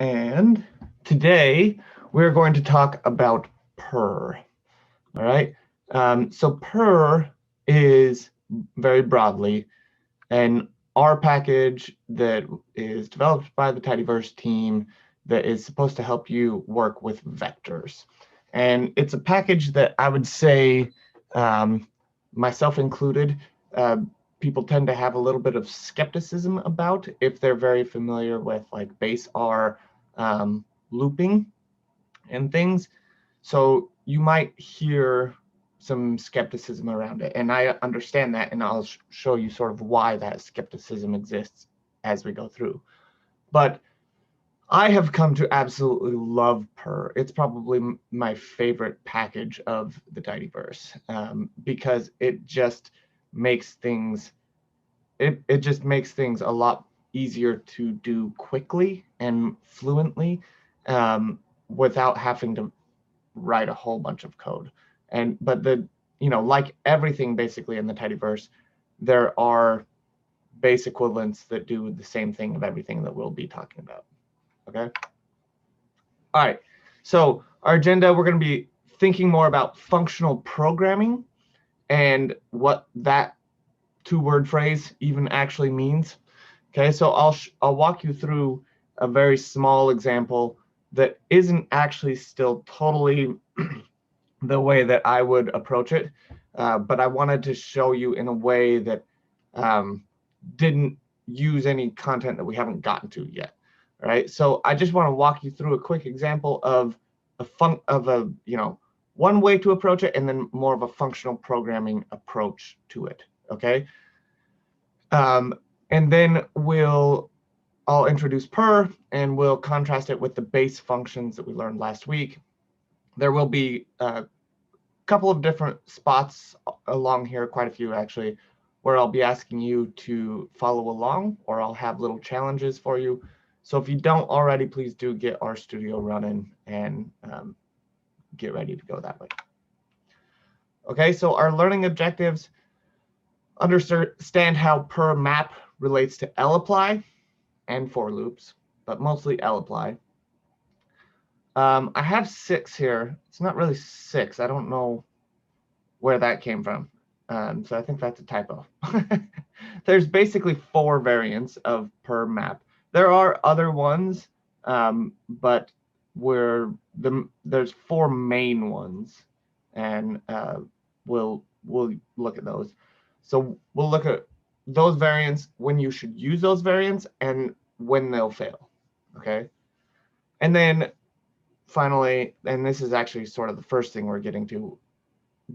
And today we're going to talk about purrr. All right. So purrr is very broadly an R package that is developed by the Tidyverse team that is supposed to help you work with vectors. And it's a package that I would say, um, myself included, uh, people tend to have a little bit of skepticism about if they're very familiar with like base R looping and things. So you might hear some skepticism around it. And I understand that, and I'll show you sort of why that skepticism exists as we go through. But I have come to absolutely love purrr. It's probably my favorite package of the Tidyverse because it just makes things it just makes things a lot easier to do quickly and fluently without having to write a whole bunch of code. But like everything basically in the Tidyverse, there are base equivalents that do the same thing of everything that we'll be talking about. Okay. All right. So our agenda, we're going to be thinking more about functional programming and what that two-word phrase even actually means. Okay. So I'll walk you through a very small example that isn't actually still totally the way that I would approach it, but I wanted to show you in a way that didn't use any content that we haven't gotten to yet. All right, so I just want to walk you through a quick example of one way to approach it, and then more of a functional programming approach to it. Okay, and then I'll introduce purrr, and we'll contrast it with the base functions that we learned last week. There will be a couple of different spots along here, quite a few actually, where I'll be asking you to follow along, or I'll have little challenges for you. So if you don't already, please do get RStudio running and get ready to go that way. Okay, so our learning objectives: understand how purrr map relates to lapply and for loops, but mostly lapply. I have 6 here. It's not really 6. I don't know where that came from. So I think that's a typo. There's basically 4 variants of purrr map. There are other ones, but there's 4 main ones, and we'll look at those. So we'll look at those variants, when you should use those variants, and when they'll fail. Okay, and then finally, and this is actually sort of the first thing we're getting to,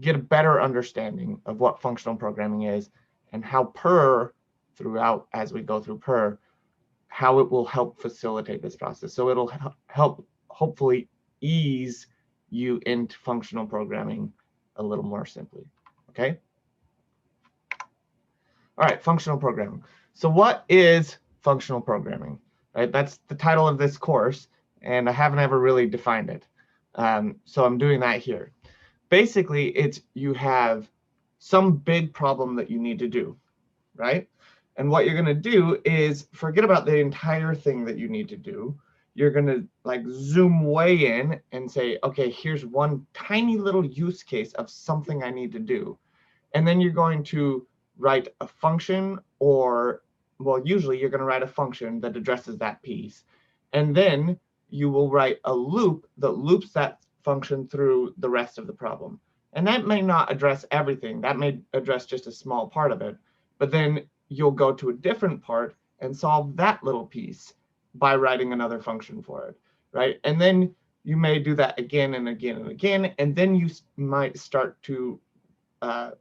get a better understanding of what functional programming is and how purrr, throughout as we go through purrr, how it will help facilitate this process. So it'll help hopefully ease you into functional programming a little more simply. Okay. All right, functional programming. So what is functional programming? Right, that's the title of this course, and I haven't ever really defined it. So I'm doing that here. Basically, it's you have some big problem that you need to do, right? And what you're going to do is forget about the entire thing that you need to do. You're going to like zoom way in and say, okay, here's one tiny little use case of something I need to do. And then you're going to write a function, or, well, usually you're going to write a function that addresses that piece. And then you will write a loop that loops that function through the rest of the problem. And that may not address everything. That may address just a small part of it. But then you'll go to a different part and solve that little piece by writing another function for it, right? And then you may do that again and again and again. And then you might start to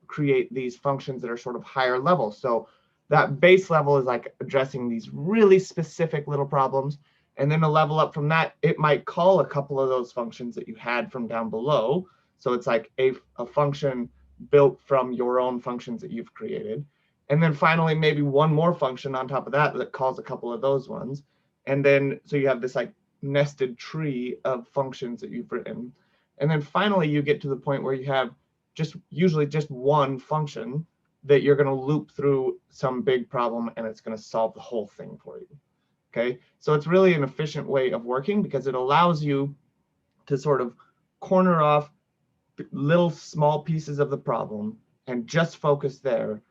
create these functions that are sort of higher level. So that base level is like addressing these really specific little problems. And then a level up from that, it might call a couple of those functions that you had from down below. So it's like a function built from your own functions that you've created. And then finally, maybe one more function on top of that that calls a couple of those ones. And then so you have this like nested tree of functions that you've written. And then finally, you get to the point where you have usually just one function that you're going to loop through some big problem, and it's going to solve the whole thing for you. Okay, so it's really an efficient way of working because it allows you to sort of corner off little small pieces of the problem and just focus there,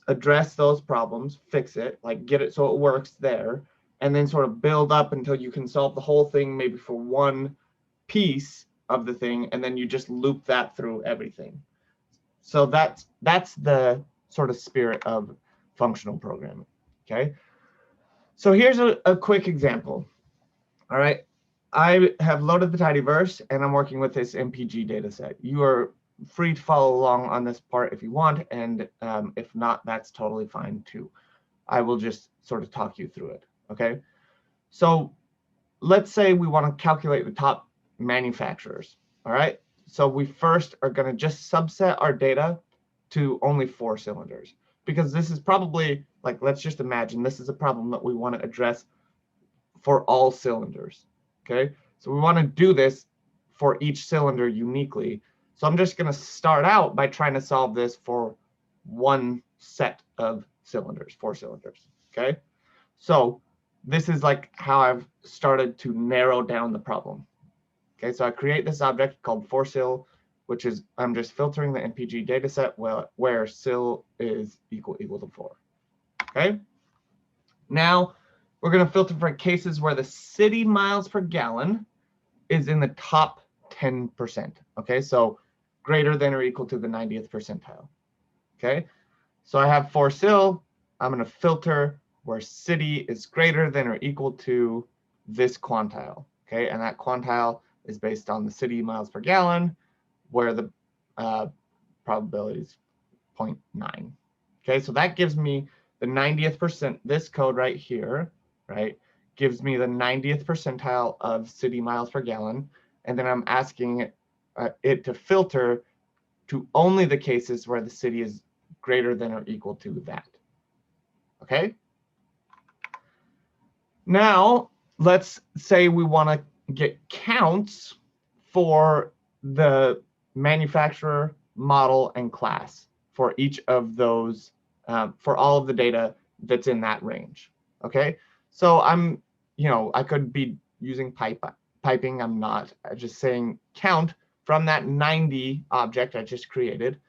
address those problems, fix it, like get it so it works there, and then sort of build up until you can solve the whole thing maybe for one piece of the thing, and then you just loop that through everything. So that's the sort of spirit of functional programming. Okay, so here's a quick example. All right, I have loaded the tidyverse and I'm working with this MPG data set. You are free to follow along on this part if you want, and if not, that's totally fine too. I will just sort of talk you through it. Okay, so let's say we want to calculate the top manufacturers. All right, so we first are going to just subset our data to only 4 cylinders, because this is probably, like, let's just imagine this is a problem that we want to address for all cylinders. Okay, so we want to do this for each cylinder uniquely. So I'm just going to start out by trying to solve this for one set of cylinders, 4 cylinders. Okay, so this is like how I've started to narrow down the problem. Okay, so I create this object called 4cyl, which is, I'm just filtering the MPG data set where cyl is equal to 4. Okay, now we're going to filter for cases where the city miles per gallon is in the top 10%. Okay, so greater than or equal to the 90th percentile. Okay, so I have 4cyl. I'm going to filter where city is greater than or equal to this quantile. Okay, and that quantile is based on the city miles per gallon, where the probability is 0.9. Okay, so that gives me the 90th percent. This code right here, right, gives me the 90th percentile of city miles per gallon, and then I'm asking it to filter to only the cases where the city is greater than or equal to that. Okay. Now let's say we want to get counts for the manufacturer, model, and class for each of those, for all of the data that's in that range. Okay, so I'm, I could be using piping. I'm not. I'm just saying count from that 90 object I just created,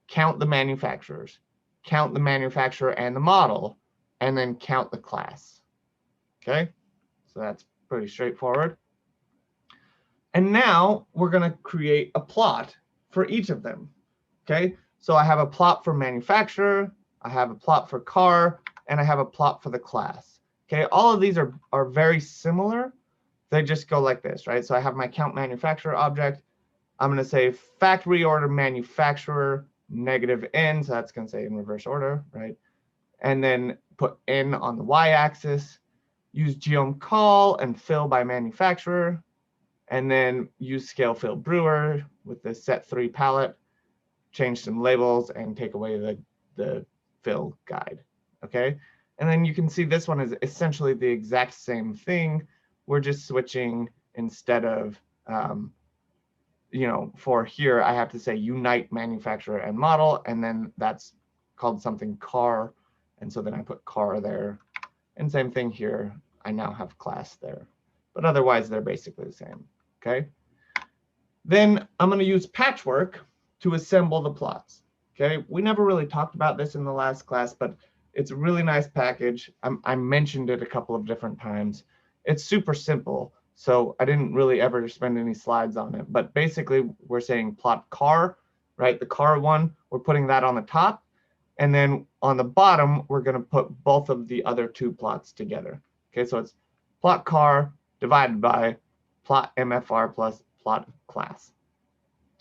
count the manufacturers, count the manufacturer and the model, and then count the class. Okay, so that's pretty straightforward. And now we're going to create a plot for each of them. Okay, so I have a plot for manufacturer, I have a plot for car, and I have a plot for the class. Okay, all of these are very similar. They just go like this, right? So I have my count manufacturer object. I'm going to say factory order manufacturer -n, so that's going to say in reverse order, right? And then put n on the y-axis, use geom call and fill by manufacturer, and then use scale fill brewer with the set3 palette, change some labels, and take away the fill guide. Okay, and then you can see this one is essentially the exact same thing. We're just switching, instead of for here I have to say unite manufacturer and model, and then that's called something car, and so then I put car there, and same thing here, I now have class there, but otherwise they're basically the same. Okay, then I'm going to use patchwork to assemble the plots. Okay, we never really talked about this in the last class, but it's a really nice package. I mentioned it a couple of different times. It's super simple, so I didn't really ever spend any slides on it, but basically we're saying plot car, right? The car one, we're putting that on the top, and then on the bottom we're going to put both of the other 2 plots together. Okay, so it's plot car divided by plot MFR plus plot class.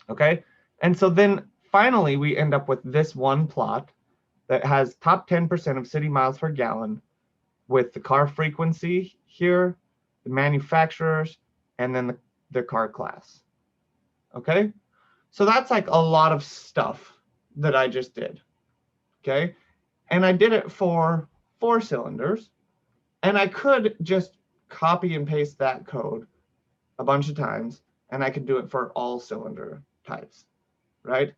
Okay, and so then finally we end up with this one plot that has top 10% of city miles per gallon with the car frequency here, the manufacturers, and then the car class. Okay, so that's like a lot of stuff that I just did. Okay, and I did it for 4 cylinders, and I could just copy and paste that code a bunch of times, and I could do it for all cylinder types, right?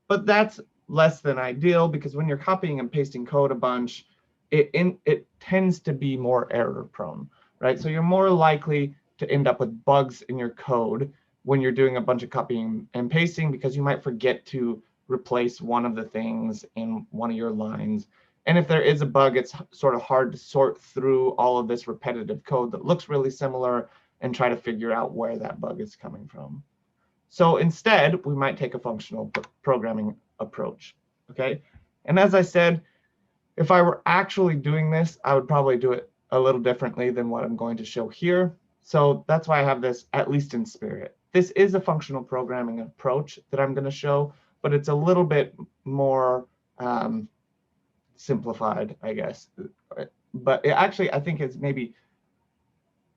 But that's less than ideal, because when you're copying and pasting code a bunch, it tends to be more error prone, right? So you're more likely to end up with bugs in your code when you're doing a bunch of copying and pasting, because you might forget to replace one of the things in one of your lines. And if there is a bug, it's sort of hard to sort through all of this repetitive code that looks really similar and try to figure out where that bug is coming from. So instead, we might take a functional programming approach, okay? And as I said, if I were actually doing this, I would probably do it a little differently than what I'm going to show here. So that's why I have this, at least in spirit. This is a functional programming approach that I'm going to show, but it's a little bit more simplified, I guess. But it actually, I think it's maybe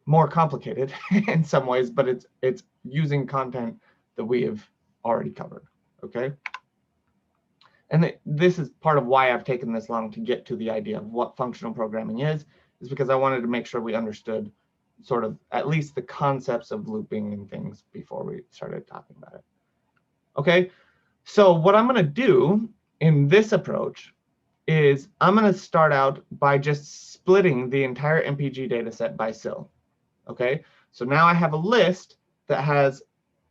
more complicated in some ways, but it's using content that we have already covered, okay? And this is part of why I've taken this long to get to the idea of what functional programming is because I wanted to make sure we understood sort of at least the concepts of looping and things before we started talking about it. Okay, so what I'm going to do in this approach is I'm going to start out by just splitting the entire MPG data set by SIL. Okay, so now I have a list that has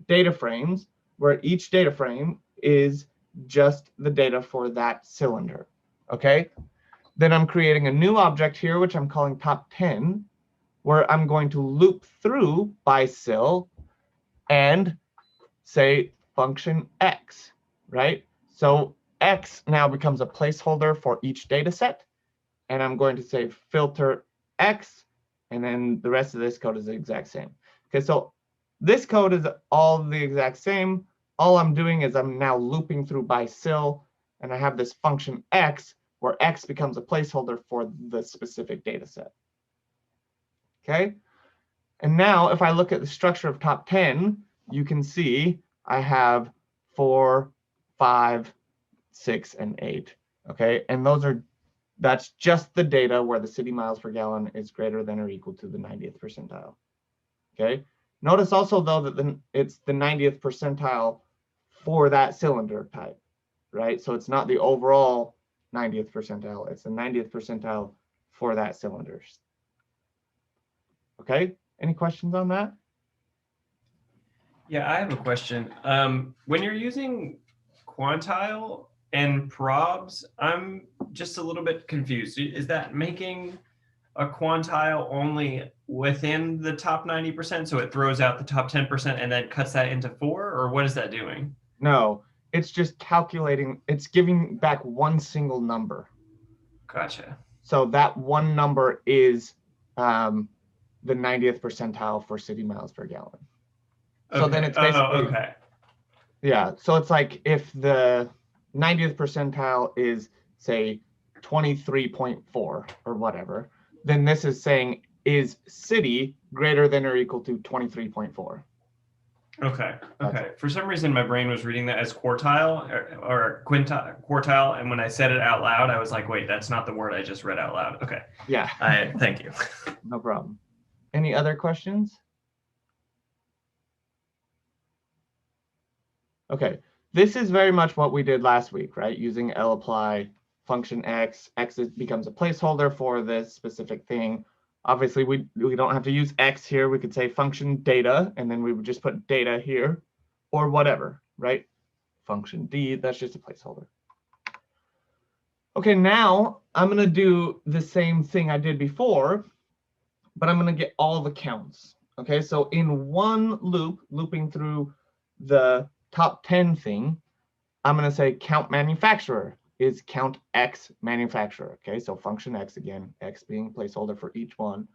data frames where each data frame is just the data for that cylinder, okay? Then I'm creating a new object here, which I'm calling top 10, where I'm going to loop through by sil and say function x, right? So x now becomes a placeholder for each data set, and I'm going to say filter x, and then the rest of this code is the exact same. Okay, so this code is all the exact same. All I'm doing is I'm now looping through by sil, and I have this function x, where x becomes a placeholder for the specific data set. Okay, and now if I look at the structure of top 10, you can see I have 4, 5, 6, and 8. Okay, and that's just the data where the city miles per gallon is greater than or equal to the 90th percentile. Okay, notice also though that it's the 90th percentile for that cylinder type, right? So it's not the overall 90th percentile, it's the 90th percentile for that cylinder. Okay, any questions on that? Yeah, I have a question. When you're using quantile and probs, I'm just a little bit confused. Is that making a quantile only within the top 90%, so it throws out the top 10% and then cuts that into 4, or what is that doing? No, it's just calculating, it's giving back one single number. Gotcha. So that one number is the 90th percentile for city miles per gallon. Okay. So then it's basically, okay. Yeah, so it's like if the 90th percentile is, say, 23.4 or whatever, then this is saying, is city greater than or equal to 23.4? Okay. Okay. For some reason, my brain was reading that as quartile or quartile, and when I said it out loud, I was like, "Wait, that's not the word I just read out loud." Okay. Yeah. Thank you. No problem. Any other questions? Okay. This is very much what we did last week, right? Using lapply function x. X becomes a placeholder for this specific thing. Obviously, we don't have to use x here. We could say function data, and then we would just put data here, or whatever, right? Function d, that's just a placeholder. Okay, now I'm going to do the same thing I did before, but I'm going to get all the counts. Okay, so in one loop, looping through the top 10 thing, I'm going to say count manufacturer is count x manufacturer. Okay, so function x again, x being placeholder for each one.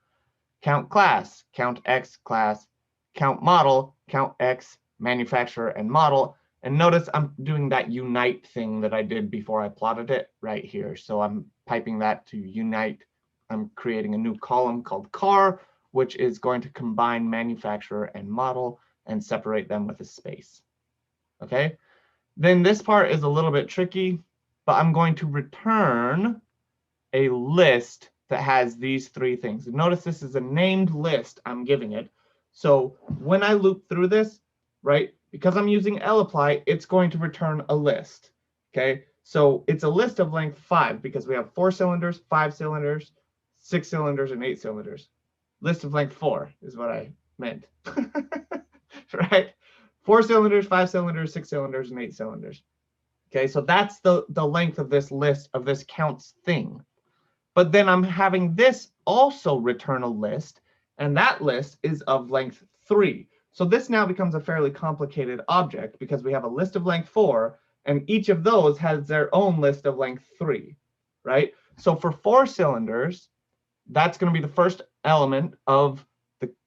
Count class, count x class. Count model, count x manufacturer and model. And notice I'm doing that unite thing that I did before I plotted it right here. So I'm piping that to unite. I'm creating a new column called car, which is going to combine manufacturer and model and separate them with a space. Okay, then this part is a little bit tricky, but I'm going to return a list that has these three things. Notice this is a named list I'm giving it. So when I loop through this, right, because I'm using lapply, it's going to return a list. Okay, So it's a list of length 5 because we have 4 cylinders, 5 cylinders, 6 cylinders, and 8 cylinders. List of length 4 is what I meant. Right? 4 cylinders, 5 cylinders, 6 cylinders, and 8 cylinders. Okay, so that's the length of this list of this counts thing. But then I'm having this also return a list, and that list is of length 3. So this now becomes a fairly complicated object because we have a list of length 4, and each of those has their own list of length 3, right? So for 4 cylinders, that's going to be the first element of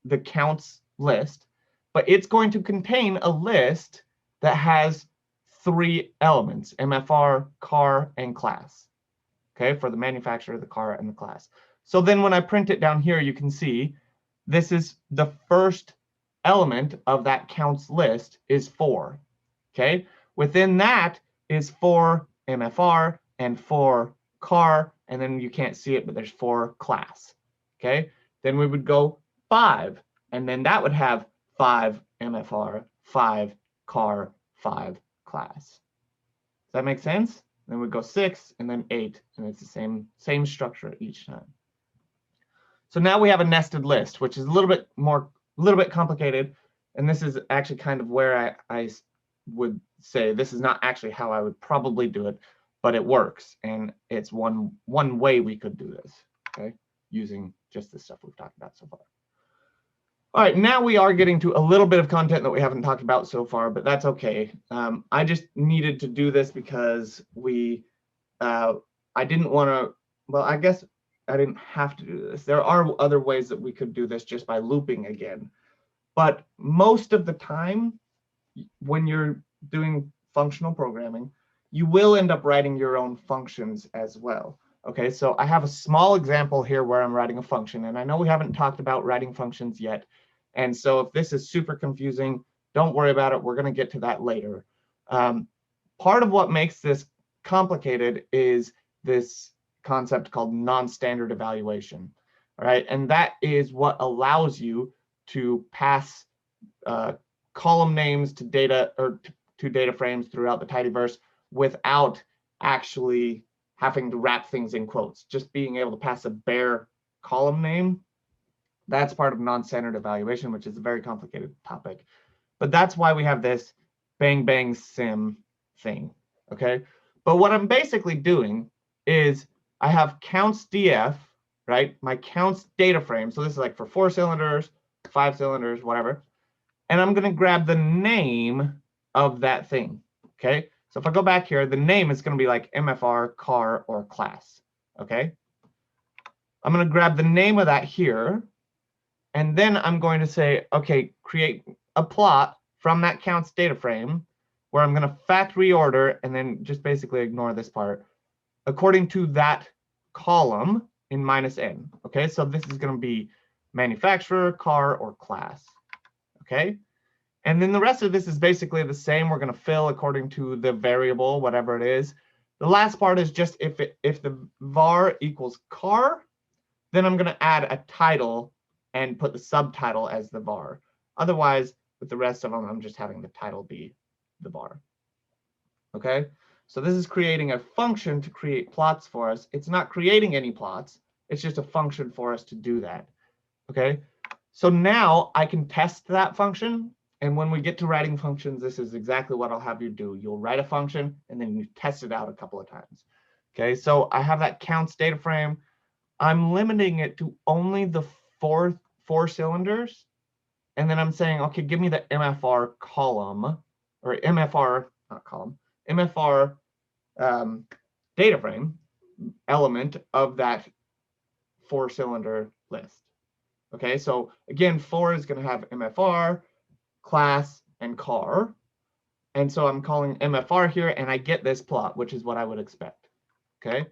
the counts list, but it's going to contain a list that has 3 elements: MFR, car, and class. Okay, for the manufacturer, the car, and the class. So then when I print it down here, you can see this is the first element of that counts list is 4. Okay, within that is 4 MFR and 4 car, and then you can't see it, but there's 4 class. Okay, then we would go 5, and then that would have 5 MFR, 5 car, 5 class. Does that make sense? Then we go 6 and then 8, and it's the same structure each time. So now we have a nested list, which is a little bit complicated, and this is actually kind of where I would say this is not actually how I would probably do it, but it works, and it's one way we could do this, okay, using just the stuff we've talked about so far. All right, now we are getting to a little bit of content that we haven't talked about so far, but that's okay. I just needed to do this because I didn't want to, well, I guess I didn't have to do this. There are other ways that we could do this just by looping again. But most of the time, when you're doing functional programming, you will end up writing your own functions as well. Okay, so I have a small example here where I'm writing a function, and I know we haven't talked about writing functions yet. And so if this is super confusing, don't worry about it. We're going to get to that later. Part of what makes this complicated is this concept called non-standard evaluation. All right, and that is what allows you to pass column names to data or to data frames throughout the tidyverse without actually having to wrap things in quotes. Just being able to pass a bare column name, that's part of non-standard evaluation, which is a very complicated topic. But that's why we have this bang bang sim thing, okay? But what I'm basically doing is I have counts df, right? My counts data frame. So this is like for 4 cylinders, 5 cylinders, whatever. And I'm going to grab the name of that thing, okay? So if I go back here, the name is going to be like MFR, car, or class, okay? I'm going to grab the name of that here. And then I'm going to say, okay, create a plot from that counts data frame where I'm going to factory order and then just basically ignore this part according to that column in -n. Okay, so this is going to be manufacturer, car, or class. Okay, and then the rest of this is basically the same. We're going to fill according to the variable, whatever it is. The last part is just if the var equals car, then I'm going to add a title and put the subtitle as the var. Otherwise, with the rest of them, I'm just having the title be the var. Okay, so this is creating a function to create plots for us. It's not creating any plots. It's just a function for us to do that. Okay, so now I can test that function. And when we get to writing functions, this is exactly what I'll have you do. You'll write a function, and then you test it out a couple of times. Okay, so I have that counts data frame. I'm limiting it to only the four cylinders. And then I'm saying, okay, give me the MFR column, or MFR, not column, MFR data frame element of that 4-cylinder list. Okay, so again, 4 is going to have MFR, class, and car. And so I'm calling MFR here, and I get this plot, which is what I would expect. Okay,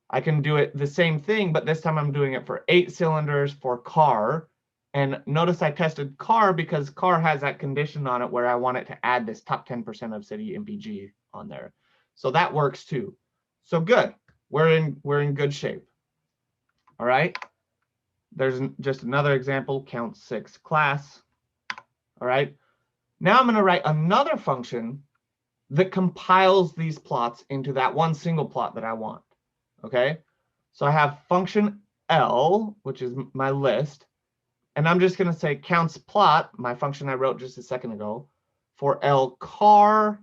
I can do it the same thing, but this time I'm doing it for 8 cylinders for car. And notice I tested car because car has that condition on it where I want it to add this top 10% of city MPG on there. So that works too. So good. We're in good shape. All right. There's just another example, count 6 class. All right. Now I'm going to write another function that compiles these plots into that one single plot that I want. Okay, so I have function L, which is my list, and I'm just going to say counts plot, my function I wrote just a second ago, for L car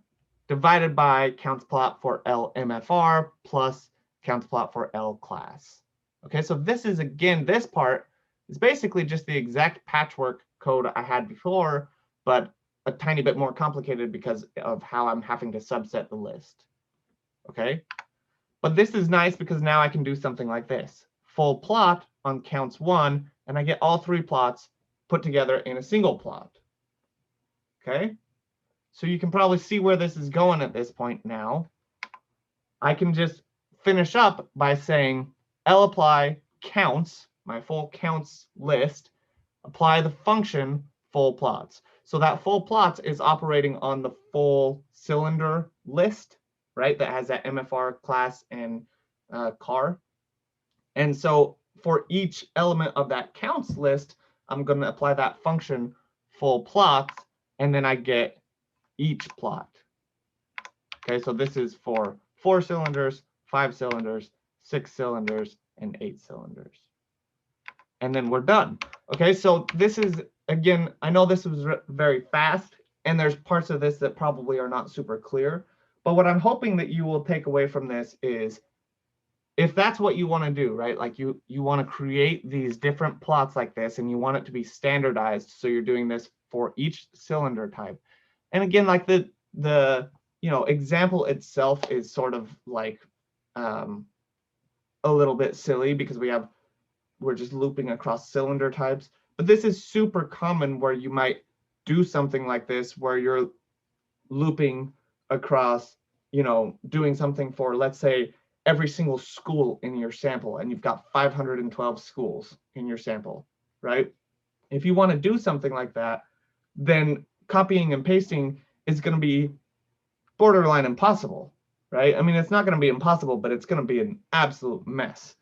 divided by counts plot for L MFR plus counts plot for L class. Okay, so this is, again, this part is basically just the exact patchwork code I had before, but a tiny bit more complicated because of how I'm having to subset the list. Okay, but this is nice because now I can do something like this. Full plot on counts 1, and I get all 3 plots put together in a single plot. Okay, so you can probably see where this is going at this point now. I can just finish up by saying lapply counts, my full counts list, apply the function full plots. So that full plots is operating on the full cylinder list, right? That has that MFR class and car. And so for each element of that counts list, I'm going to apply that function full plots, and then I get each plot. Okay, so this is for 4 cylinders, 5 cylinders, 6 cylinders, and 8 cylinders. And then we're done. Okay, so this is, again, I know this was very fast, and there's parts of this that probably are not super clear. But what I'm hoping that you will take away from this is, if that's what you want to do, right? Like you want to create these different plots like this, and you want it to be standardized, so you're doing this for each cylinder type. And again, like the example itself is sort of like a little bit silly because we're just looping across cylinder types. But this is super common where you might do something like this where you're looping across, doing something for, let's say, every single school in your sample, and you've got 512 schools in your sample, right? If you want to do something like that, then copying and pasting is going to be borderline impossible, right? I mean, it's not going to be impossible, but it's going to be an absolute mess.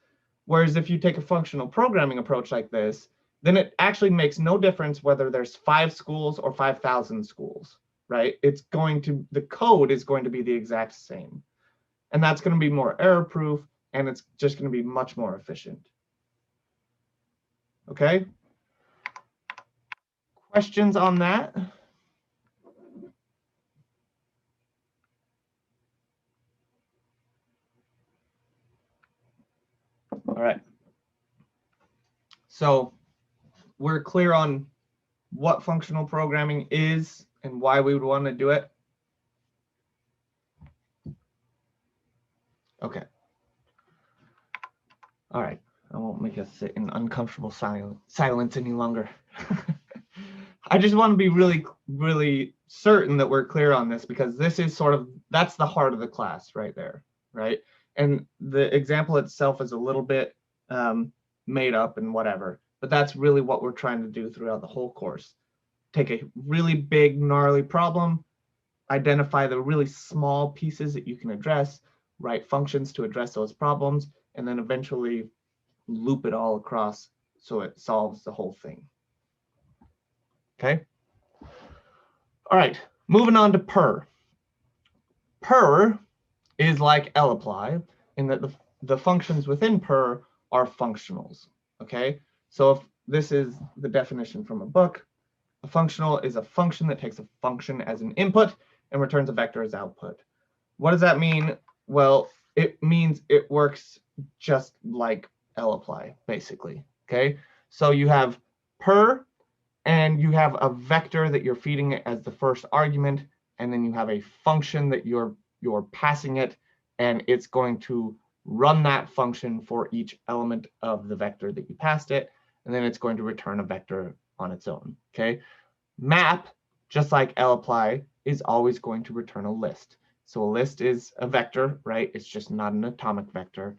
Whereas if you take a functional programming approach like this, then it actually makes no difference whether there's 5 schools or 5,000 schools, right? The code is going to be the exact same. And that's going to be more error-proof, and it's just going to be much more efficient. Okay? Questions on that? All right. So we're clear on what functional programming is and why we would want to do it. Okay. All right. I won't make us sit in uncomfortable silence any longer. I just want to be really, really certain that we're clear on this, because this is that's the heart of the class right there, right? And the example itself is a little bit made up and whatever, but that's really what we're trying to do throughout the whole course. Take a really big, gnarly problem, identify the really small pieces that you can address, write functions to address those problems, and then eventually loop it all across so it solves the whole thing. Okay. All right, moving on to purrr. Purrr is like lapply in that the functions within purrr are functionals. Okay, so if this is the definition from a book, a functional is a function that takes a function as an input and returns a vector as output. What does that mean? Well, it means it works just like lapply, basically. Okay, so you have purrr, and you have a vector that you're feeding it as the first argument, and then you have a function that you're passing it, and it's going to run that function for each element of the vector that you passed it, and then it's going to return a vector on its own. Okay, map, just like lapply, is always going to return a list. So a list is a vector, right? It's just not an atomic vector.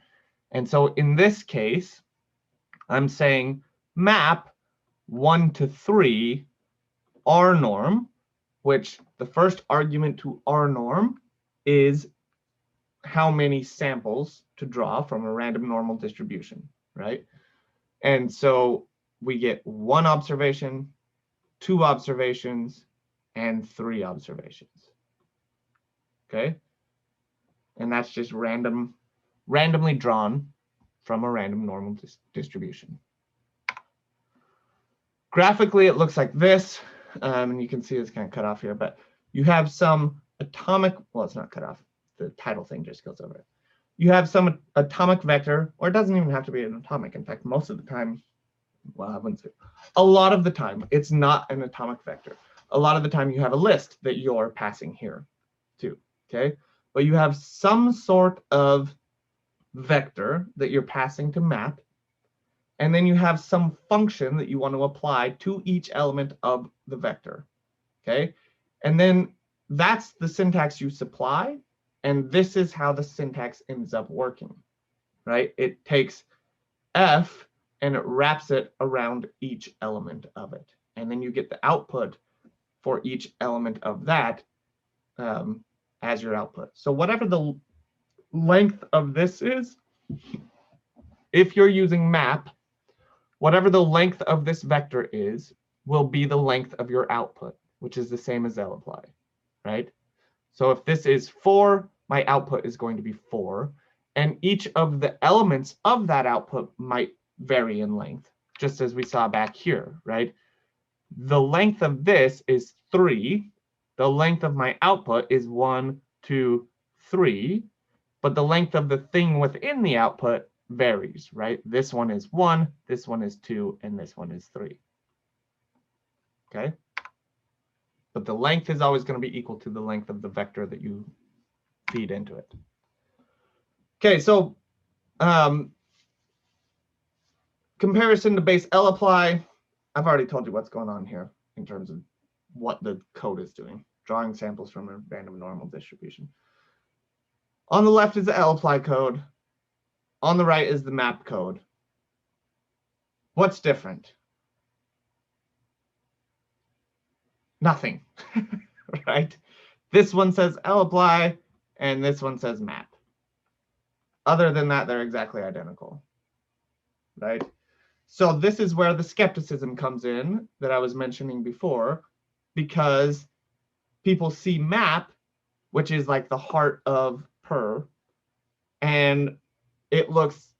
And so in this case, I'm saying map 1 to 3 R norm, which the first argument to R norm is how many samples to draw from a random normal distribution, right? And so we get 1 observation, 2 observations, and 3 observations. okay? And that's just randomly drawn from a random normal distribution. Graphically, it looks like this, and you can see it's kind of cut off here, but you have some atomic, well, it's not cut off, the title thing just goes over it. You have some atomic vector, or it doesn't even have to be an atomic. In fact, most of the time, well, I wouldn't say, a lot of the time, it's not an atomic vector. A lot of the time, you have a list that you're passing here too, okay? But you have some sort of vector that you're passing to map, and then you have some function that you want to apply to each element of the vector, okay? And then that's the syntax you supply, and this is how the syntax ends up working, right? It takes f and it wraps it around each element of it, and then you get the output for each element of that as your output. So whatever the length of this is, if you're using map, whatever the length of this vector is, will be the length of your output, which is the same as lapply, right? So if this is 4, my output is going to be 4. And each of the elements of that output might vary in length, just as we saw back here, right? The length of this is 3. The length of my output is 1, 2, 3. But the length of the thing within the output varies, right? This one is 1, this one is 2, and this one is 3. Okay? But the length is always going to be equal to the length of the vector that you feed into it. Okay, so comparison to base lapply, I've already told you what's going on here in terms of what the code is doing, drawing samples from a random normal distribution. On the left is the lapply code. On the right is the map code. What's different? Nothing, right? This one says lapply, and this one says map. Other than that, they're exactly identical, right? So this is where the skepticism comes in that I was mentioning before, because people see map, which is like the heart of purrr, and it looks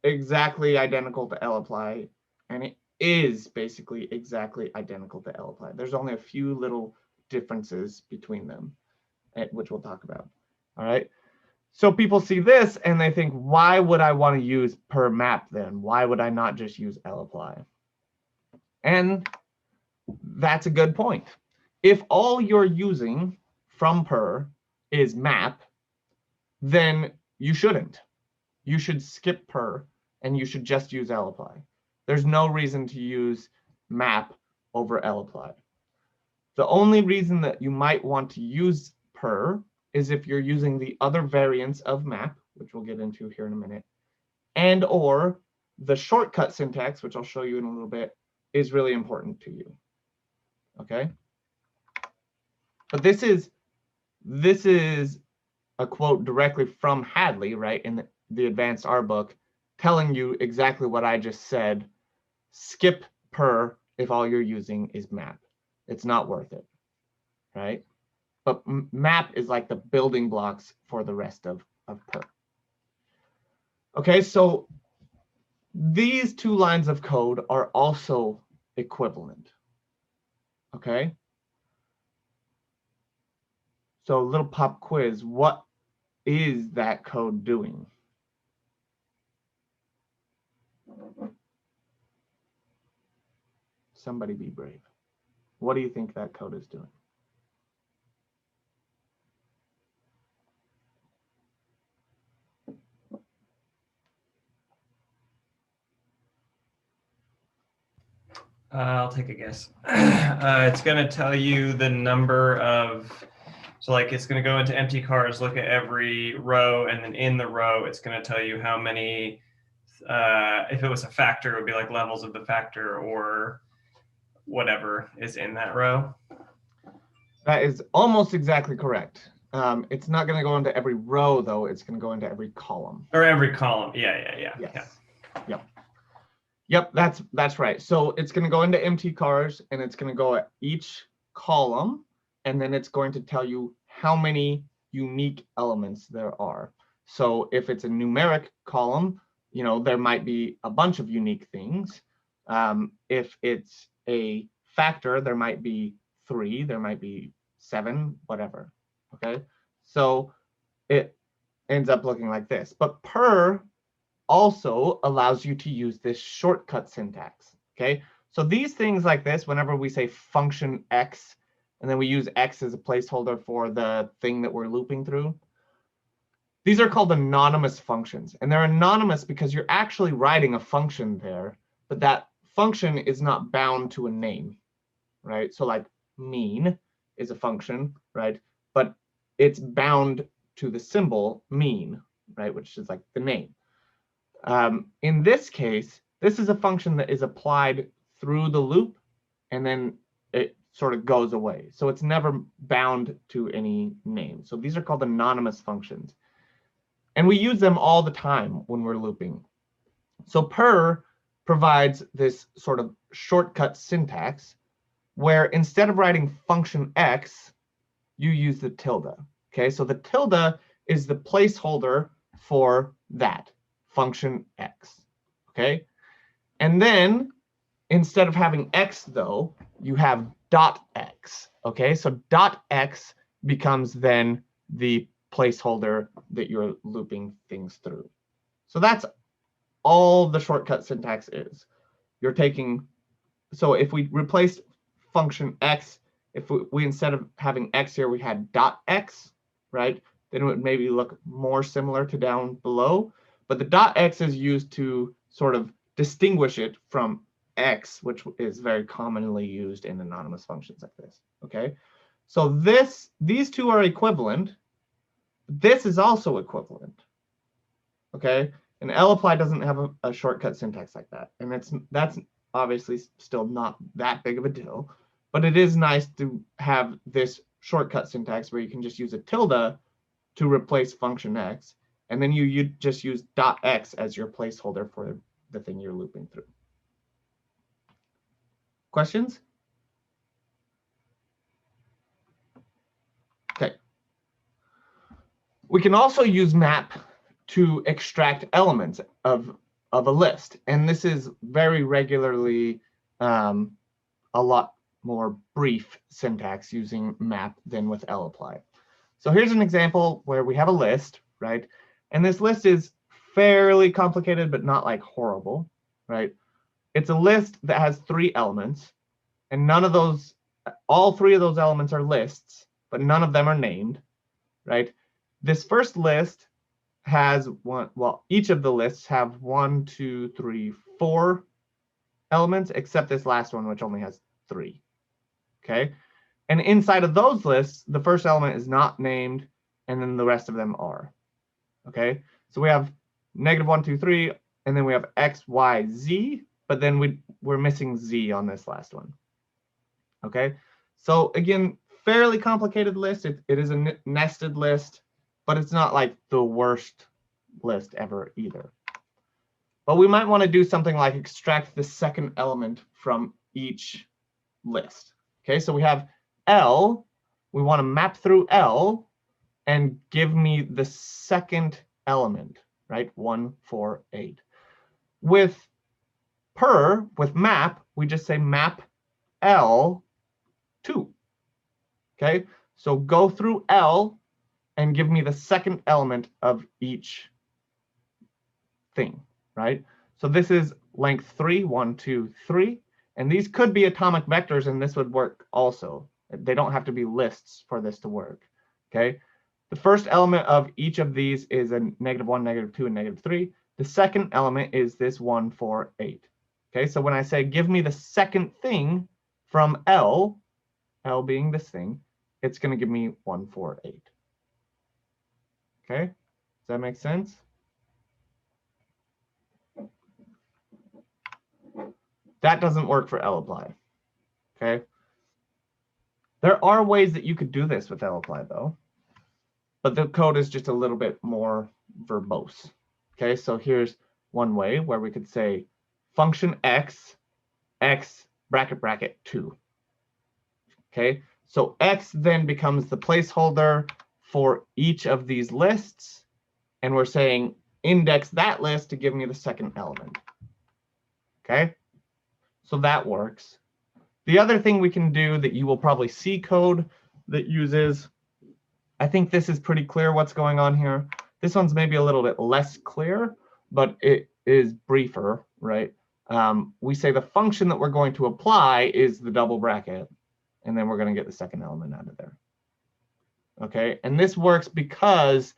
exactly identical to lapply, and it is basically exactly identical to lapply. There's only a few little differences between them, which we'll talk about. All right. So people see this and they think, why would I want to use purrr map then? Why would I not just use lapply? And that's a good point. If all you're using from purrr is map, then you shouldn't. You should skip purrr and you should just use lapply. There's no reason to use map over lapply. The only reason that you might want to use purrr is if you're using the other variants of map, which we'll get into here in a minute, and or the shortcut syntax, which I'll show you in a little bit, is really important to you. Okay? But this is a quote directly from Hadley, right, in the advanced R book, telling you exactly what I just said. Skip purrr if all you're using is map. It's not worth it, right? But map is like the building blocks for the rest of purrr. Okay, so these two lines of code are also equivalent. Okay? So a little pop quiz, what is that code doing? Somebody be brave. What do you think that code is doing? I'll take a guess. It's going to tell you the number of, so like it's going to go into empty cars, look at every row, and then in the row, it's going to tell you how many, if it was a factor, it would be like levels of the factor or whatever is in that row. That is almost exactly correct. It's not going to go into every row, though. It's going to go into every column. Or every column. Yeah. Yes. Yeah. Yep, that's right. So it's going to go into empty cars, and it's going to go at each column, and then it's going to tell you how many unique elements there are. So if it's a numeric column, there might be a bunch of unique things. If it's a factor, there might be 3, there might be 7, whatever. Okay, so it ends up looking like this. But purrr also allows you to use this shortcut syntax. Okay, so these things like this, whenever we say function x, and then we use x as a placeholder for the thing that we're looping through, these are called anonymous functions. And they're anonymous because you're actually writing a function there, but that function is not bound to a name, right? So like mean is a function, right? But it's bound to the symbol mean, right? Which is like the name. In this case, this is a function that is applied through the loop, and then it sort of goes away. So it's never bound to any name. So these are called anonymous functions. And we use them all the time when we're looping. So purrr provides this sort of shortcut syntax where instead of writing function x, you use the tilde. Okay, so the tilde is the placeholder for that function x. Okay, and then instead of having x though, you have dot x. Okay, so dot x becomes then the placeholder that you're looping things through. So that's all the shortcut syntax is. You're taking, so if we replaced function x, if we instead of having x here, we had dot x, right? Then it would maybe look more similar to down below. But the dot x is used to sort of distinguish it from x, which is very commonly used in anonymous functions like this. Okay, so these two are equivalent. This is also equivalent. Okay, and lapply doesn't have a shortcut syntax like that, and that's obviously still not that big of a deal, but it is nice to have this shortcut syntax where you can just use a tilde to replace function x, and then you just use dot x as your placeholder for the thing you're looping through. Questions? Okay. We can also use map to extract elements of a list, and this is very regularly a lot more brief syntax using map than with lapply. So here's an example where we have a list, right? And this list is fairly complicated, but not like horrible, right? It's a list that has 3 elements, and none of those, all 3 of those elements are lists, but none of them are named, right? This first list has one, well, each of the lists have 1, 2, 3, 4 elements, except this last one, which only has 3. Okay, and inside of those lists, the first element is not named, and then the rest of them are. Okay, so we have -1, 2, 3, and then we have x, y, z, but then we're missing z on this last one. Okay, so again, fairly complicated list. It is a nested list, but it's not like the worst list ever either. But we might want to do something like extract the second element from each list. Okay, so we have L. We want to map through L and give me the second element, right? 1, 4, 8. With purrr, with map, we just say map L 2. Okay, so go through L and give me the second element of each thing, right? So this is length 3, 1, 2, 3. And these could be atomic vectors, and this would work also. They don't have to be lists for this to work. Okay. The first element of each of these is a -1, -2, and -3. The second element is this 1, 4, 8. Okay. So when I say give me the second thing from L, L being this thing, it's going to give me 1, 4, 8. Okay. Does that make sense? That doesn't work for lapply. Okay. There are ways that you could do this with lapply though, but the code is just a little bit more verbose. Okay, so here's one way where we could say function x, x bracket bracket 2. Okay, so x then becomes the placeholder for each of these lists, and we're saying index that list to give me the second element. Okay, so that works. The other thing we can do that you will probably see code that uses, I think this is pretty clear what's going on here. This one's maybe a little bit less clear, but it is briefer, right? We say the function that we're going to apply is the double bracket, and then we're going to get the second element out of there. Okay, and this works because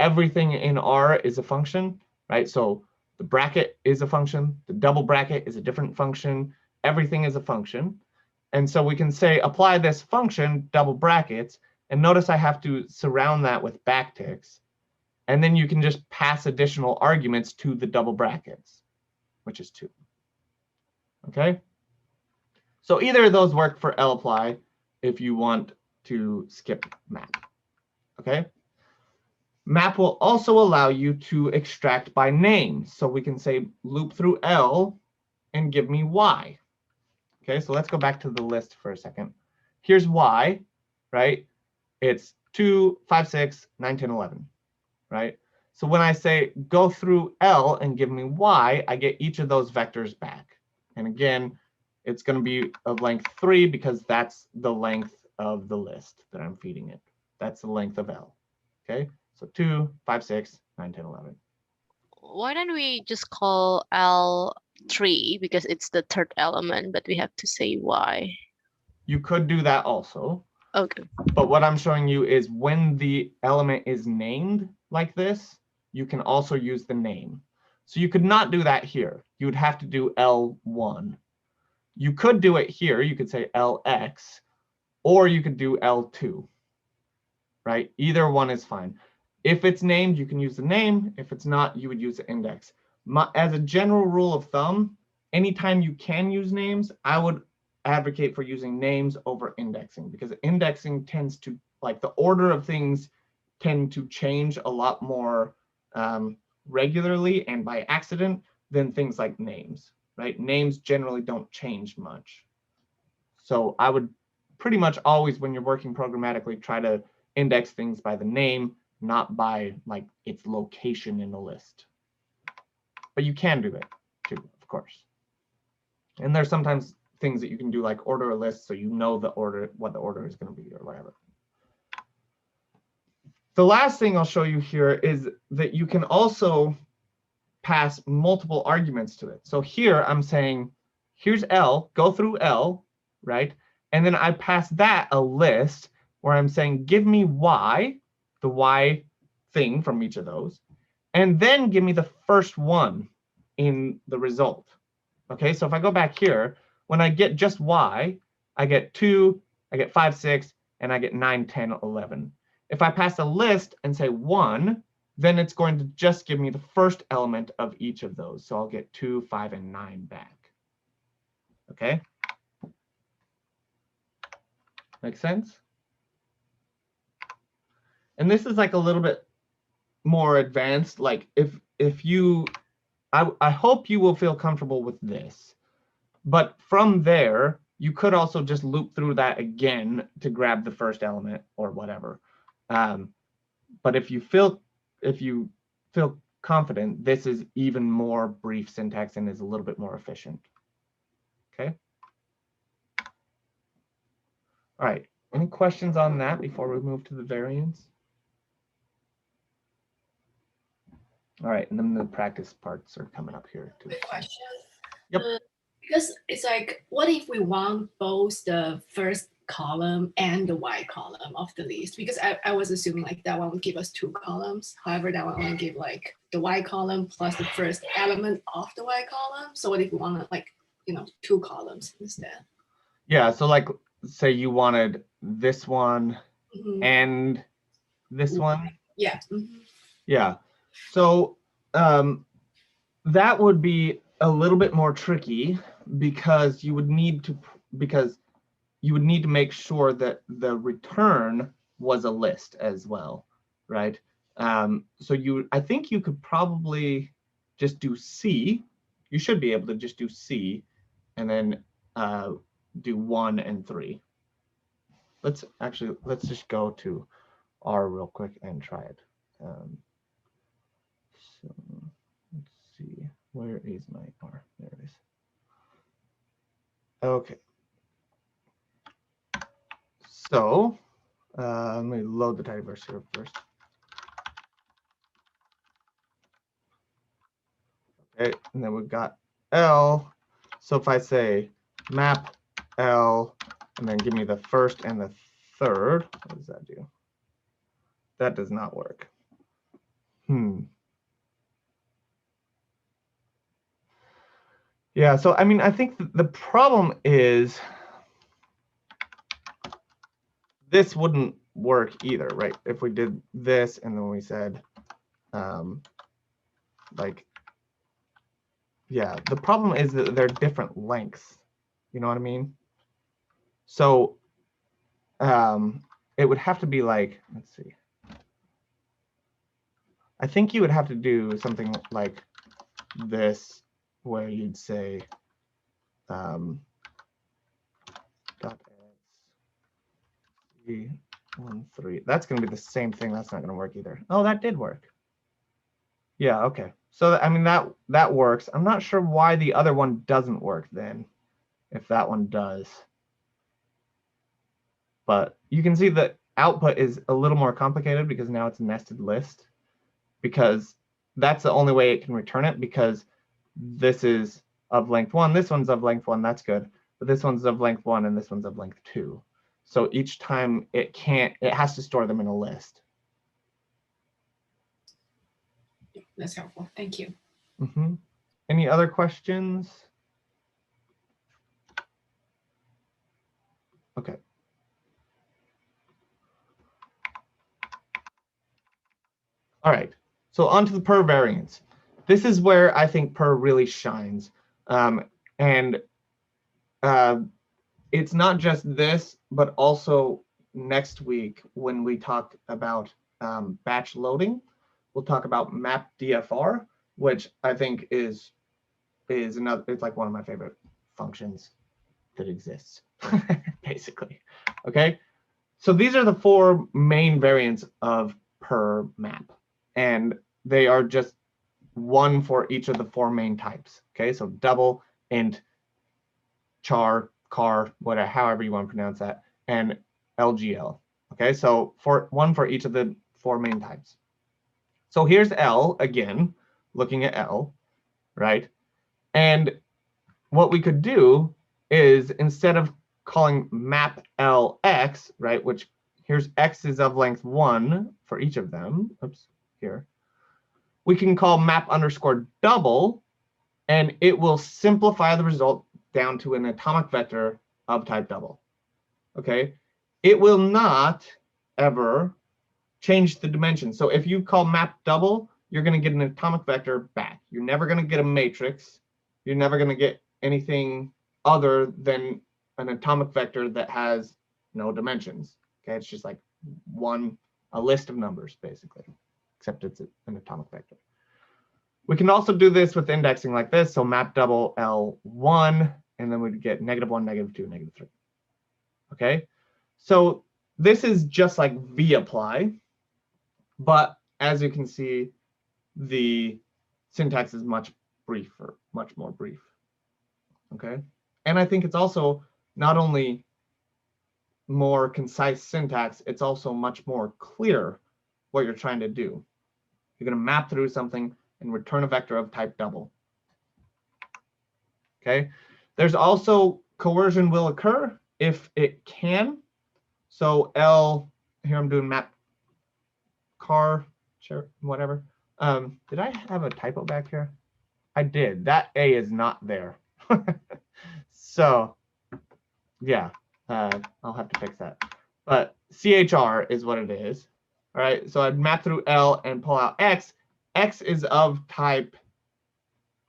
everything in R is a function, right? So the bracket is a function, the double bracket is a different function, everything is a function. And so we can say apply this function, double brackets, and notice I have to surround that with backticks. And then you can just pass additional arguments to the double brackets, which is 2. Okay? So either of those work for lapply if you want to skip map. Okay? Map will also allow you to extract by name. So we can say loop through L and give me Y. Okay, so let's go back to the list for a second. Here's Y, right? It's 2, 5, 6, 9, 10, 11, right? So when I say go through L and give me Y, I get each of those vectors back. And again, it's going to be of length 3 because that's the length of the list that I'm feeding it. That's the length of L. Okay, so 2, 5, 6, 9, 10, 11. Why don't we just call L3 because it's the third element, but we have to say Y. You could do that also. Okay. But what I'm showing you is when the element is named like this, you can also use the name. So you could not do that here. You would have to do L1. You could do it here. You could say LX, or you could do L2, right? Either one is fine. If it's named, you can use the name. If it's not, you would use the index. As a general rule of thumb, anytime you can use names, I would advocate for using names over indexing, because indexing tends to, like, the order of things tend to change a lot more regularly and by accident than things like names, right? Names generally don't change much. So I would pretty much always, when you're working programmatically, try to index things by the name, not by like its location in the list. But you can do it too, of course. And there's sometimes things that you can do, like order a list so you know the order, what the order is going to be or whatever. The last thing I'll show you here is that you can also pass multiple arguments to it. So here I'm saying, here's L, go through L, right? And then I pass that a list where I'm saying, give me Y, the Y thing from each of those, and then give me the first one in the result. Okay, so if I go back here, when I get just Y, I get 2, I get 5, 6, and I get 9, 10, 11. If I pass a list and say 1, then it's going to just give me the first element of each of those. So I'll get 2, 5, and 9 back. Okay? Make sense? And this is like a little bit more advanced. Like if you, I hope you will feel comfortable with this. But from there, you could also just loop through that again to grab the first element or whatever. But if you feel confident, this is even more brief syntax and is a little bit more efficient. Okay. All right. Any questions on that before we move to the variants? All right, and then the practice parts are coming up here too. Quick question. Yep. Because it's like, what if we want both the first column and the Y column of the list? Because I was assuming like that one would give us 2 columns. However, that one only give like the Y column plus the first element of the Y column. So what if we want like, 2 columns instead? Yeah, so like say you wanted this one and this one. Yeah. Yeah. So that would be a little bit more tricky because you would need to make sure that the return was a list as well, right? So I think you could probably just do C. You should be able to just do C and then do 1 and 3. Let's just go to R real quick and try it. So let's see, where is my R? There it is. Okay. So let me load the tidyverse here first. Okay, and then we've got L. So if I say map L and then give me the first and the third, what does that do? That does not work. Yeah, so I mean, I think the problem is this wouldn't work either, right? If we did this and then we said, like, yeah, the problem is that they're different lengths. You know what I mean? So it would have to be like, let's see. I think you would have to do something like this, where you'd say dot w3p1. That's going to be the same thing. That's not going to work either. Oh, that did work. Yeah, okay. So I mean that works. I'm not sure why the other one doesn't work then, if that one does. But you can see the output is a little more complicated because now it's a nested list, because that's the only way it can return it, because this is of length 1, this one's of length 1, that's good. But this one's of length 1 and this one's of length 2. So each time it has to store them in a list. That's helpful. Thank you. Any other questions? Okay. All right. So on to the purrr variants. This is where I think purrr really shines. And it's not just this, but also next week when we talk about batch loading, we'll talk about map DFR, which I think is another, it's like one of my favorite functions that exists, basically. Okay, so these are the 4 main variants of purrr map, and they are just one for each of the 4 main types. Okay, so double, int, char, car, whatever, however you want to pronounce that, and LGL. Okay, so one for each of the 4 main types. So here's L again, looking at L, right? And what we could do is, instead of calling map LX, right, which here's X is of length 1 for each of them. Oops, here. We can call map underscore double, and it will simplify the result down to an atomic vector of type double. Okay, it will not ever change the dimension. So if you call map double, you're going to get an atomic vector back. You're never going to get a matrix. You're never going to get anything other than an atomic vector that has no dimensions. Okay, it's just like a list of numbers, basically, except it's an atomic vector. We can also do this with indexing like this. So map double L1, and then we'd get -1, -2, -3. Okay, so this is just like vapply, but as you can see, the syntax is much more brief. Okay, and I think it's also not only more concise syntax, it's also much more clear what you're trying to do. You're going to map through something and return a vector of type double. Okay, there's also coercion will occur if it can. So L, here I'm doing map car, sure, whatever. Did I have a typo back here? I did. That A is not there. So yeah, I'll have to fix that. But CHR is what it is. All right, so I'd map through L and pull out X. X is of type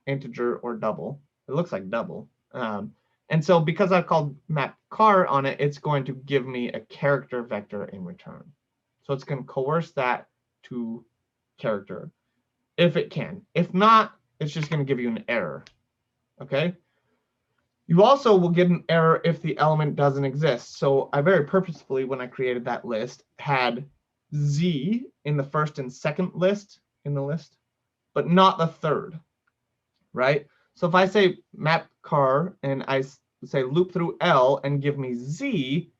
integer or double. It looks like double. And so because I've called map car on it, it's going to give me a character vector in return. So it's going to coerce that to character if it can. If not, it's just going to give you an error. Okay. You also will get an error if the element doesn't exist. So I very purposefully, when I created that list, had Z in the first and second list in the list, but not the third, right? So if I say map car and I say loop through L and give me Z,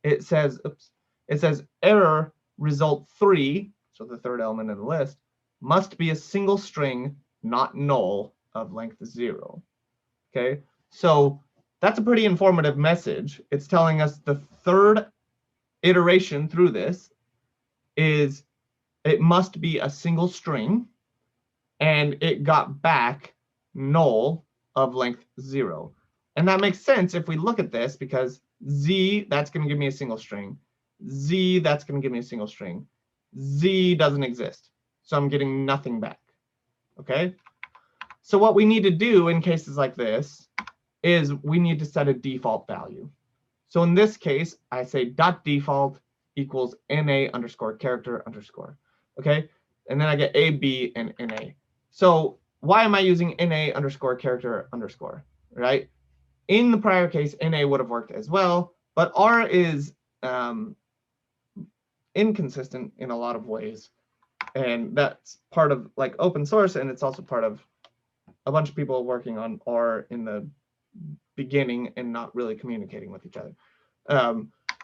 it says, oops, it says error result 3, so the third element in the list, must be a single string, not null, of length 0. Okay, so that's a pretty informative message. It's telling us the third iteration through this is it must be a single string, and it got back null of length 0. And that makes sense if we look at this, because Z, that's going to give me a single string. Z, that's going to give me a single string. Z doesn't exist, so I'm getting nothing back. Okay? So what we need to do in cases like this is we need to set a default value. So in this case, I say dot default equals NA underscore character underscore. Okay? And then I get A, B, and NA. So why am I using NA underscore character underscore, right? In the prior case, NA would have worked as well, but R is inconsistent in a lot of ways. And that's part of like open source, and it's also part of a bunch of people working on R in the beginning and not really communicating with each other.